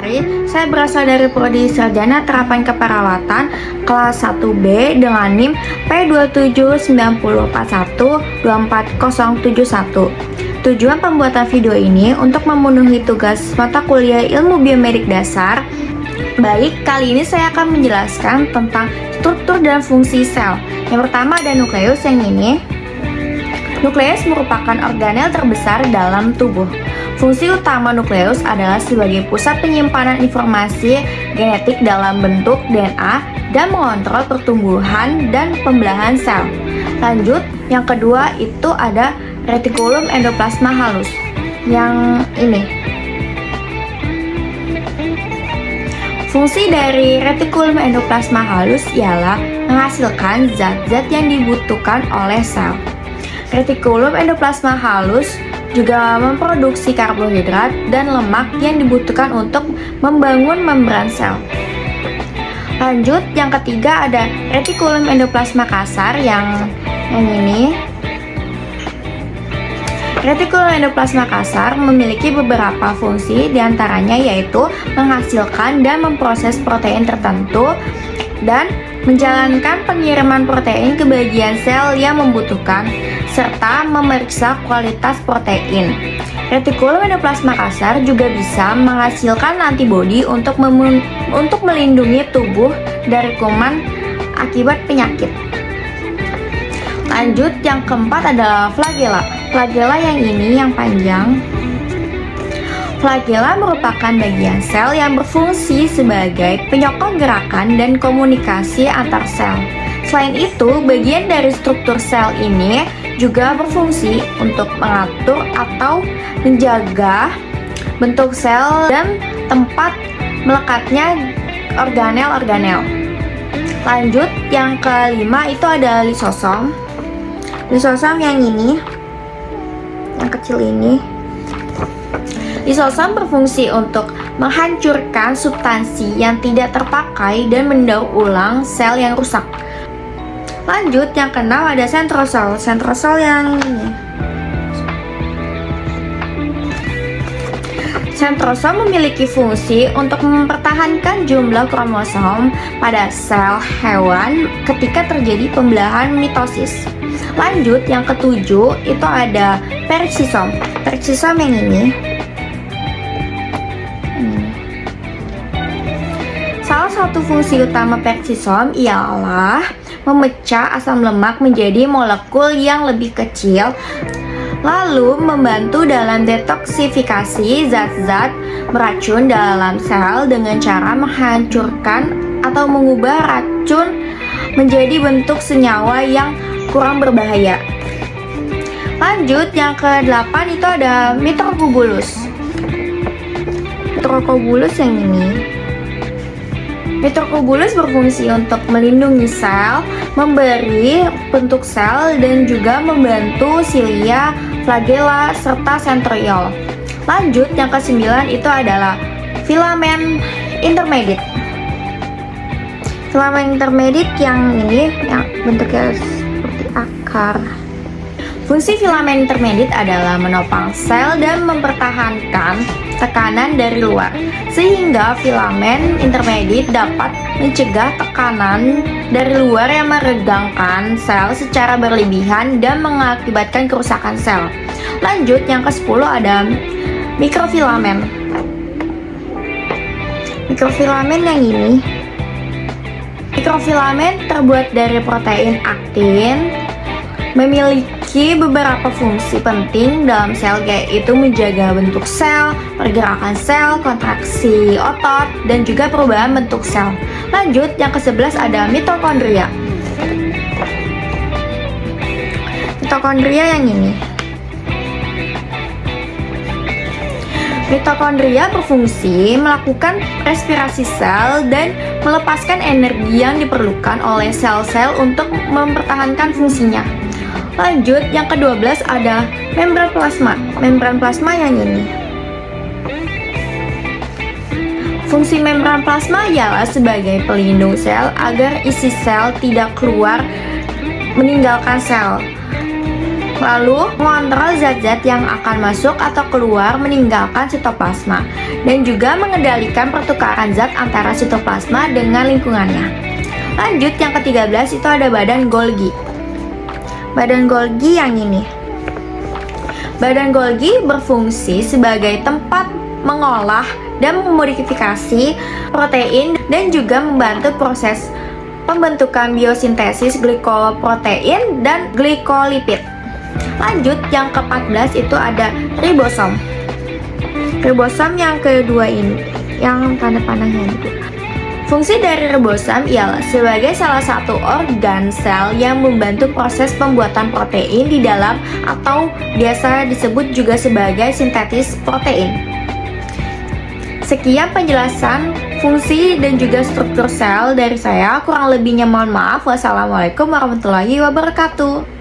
Lestari. Saya berasal dari Prodi Sarjana Terapan Keperawatan kelas 1B dengan NIM P27904124071. Tujuan pembuatan video ini untuk memenuhi tugas mata kuliah Ilmu Biomedik Dasar. Baik, kali ini saya akan menjelaskan tentang struktur dan fungsi sel. Yang pertama ada nukleus yang ini. Nukleus merupakan organel terbesar dalam tubuh. Fungsi utama nukleus adalah sebagai pusat penyimpanan informasi genetik dalam bentuk DNA dan mengontrol pertumbuhan dan pembelahan sel. Lanjut, yang kedua itu ada retikulum endoplasma halus. Yang ini. Fungsi dari retikulum endoplasma halus ialah menghasilkan zat-zat yang dibutuhkan oleh sel. Retikulum endoplasma halus juga memproduksi karbohidrat dan lemak yang dibutuhkan untuk membangun membran sel. Lanjut, yang ketiga ada retikulum endoplasma kasar yang ini. Retikulum endoplasma kasar memiliki beberapa fungsi, diantaranya yaitu menghasilkan dan memproses protein tertentu dan menjalankan pengiriman protein ke bagian sel yang membutuhkan, serta memeriksa kualitas protein. Retikulum endoplasma kasar juga bisa menghasilkan antibodi untuk melindungi tubuh dari kuman akibat penyakit. Lanjut, yang keempat adalah flagela. Flagela yang ini yang panjang. Flagela merupakan bagian sel yang berfungsi sebagai penyokong gerakan dan komunikasi antar sel. Selain itu, bagian dari struktur sel ini juga berfungsi untuk mengatur atau menjaga bentuk sel dan tempat melekatnya organel-organel. Lanjut, yang kelima itu ada lisosom. Lisosom yang ini, yang kecil ini. Lisosom berfungsi untuk menghancurkan substansi yang tidak terpakai dan mendaur ulang sel yang rusak. Lanjut, yang keenam ada sentrosol. Sentrosol yang ini. Sentrosol memiliki fungsi untuk mempertahankan jumlah kromosom pada sel hewan ketika terjadi pembelahan mitosis. Lanjut, yang ketujuh itu ada perixisom. Perixisom yang ini. Salah satu fungsi utama perixisom ialah memecah asam lemak menjadi molekul yang lebih kecil, lalu membantu dalam detoksifikasi zat-zat beracun dalam sel dengan cara menghancurkan atau mengubah racun menjadi bentuk senyawa yang kurang berbahaya. Lanjut, yang ke-8 itu ada mitrokubulus. Mitrokubulus yang ini. Mitrokubulus berfungsi untuk melindungi sel, memberi bentuk sel, dan juga membantu silia, flagella, serta sentriol. Lanjut, yang ke-9 itu adalah filamen intermediate. Filamen intermediate yang ini, yang bentuknya seperti akar. Fungsi filamen intermediate adalah menopang sel dan mempertahankan tekanan dari luar, sehingga filamen intermediate dapat mencegah tekanan dari luar yang meregangkan sel secara berlebihan dan mengakibatkan kerusakan sel. Lanjut, yang ke-10 ada mikrofilamen. Mikrofilamen yang ini. Mikrofilamen terbuat dari protein aktin, memiliki beberapa fungsi penting dalam sel, yaitu menjaga bentuk sel, pergerakan sel, kontraksi otot, dan juga perubahan bentuk sel. Lanjut, yang ke-11 ada mitokondria. Mitokondria yang ini. Mitokondria berfungsi melakukan respirasi sel dan melepaskan energi yang diperlukan oleh sel-sel untuk mempertahankan fungsinya. Lanjut, yang ke-12 ada membran plasma. Membran plasma yang ini. Fungsi membran plasma ialah sebagai pelindung sel agar isi sel tidak keluar meninggalkan sel. lalu mengontrol zat-zat yang akan masuk atau keluar meninggalkan sitoplasma, dan juga mengendalikan pertukaran zat antara sitoplasma dengan lingkungannya. Lanjut, yang ke-13 itu ada badan Golgi. Badan Golgi yang ini. Badan Golgi berfungsi sebagai tempat mengolah dan memodifikasi protein dan juga membantu proses pembentukan biosintesis glikoprotein dan glikolipid. Lanjut, yang ke-14 itu ada ribosom. Ribosom yang kedua ini, yang tanda panahnya itu. Fungsi dari ribosom ialah sebagai salah satu organ sel yang membantu proses pembuatan protein di dalam atau biasa disebut juga sebagai sintetis protein. Sekian penjelasan fungsi dan juga struktur sel dari saya. Kurang lebihnya mohon maaf. Wassalamualaikum warahmatullahi wabarakatuh.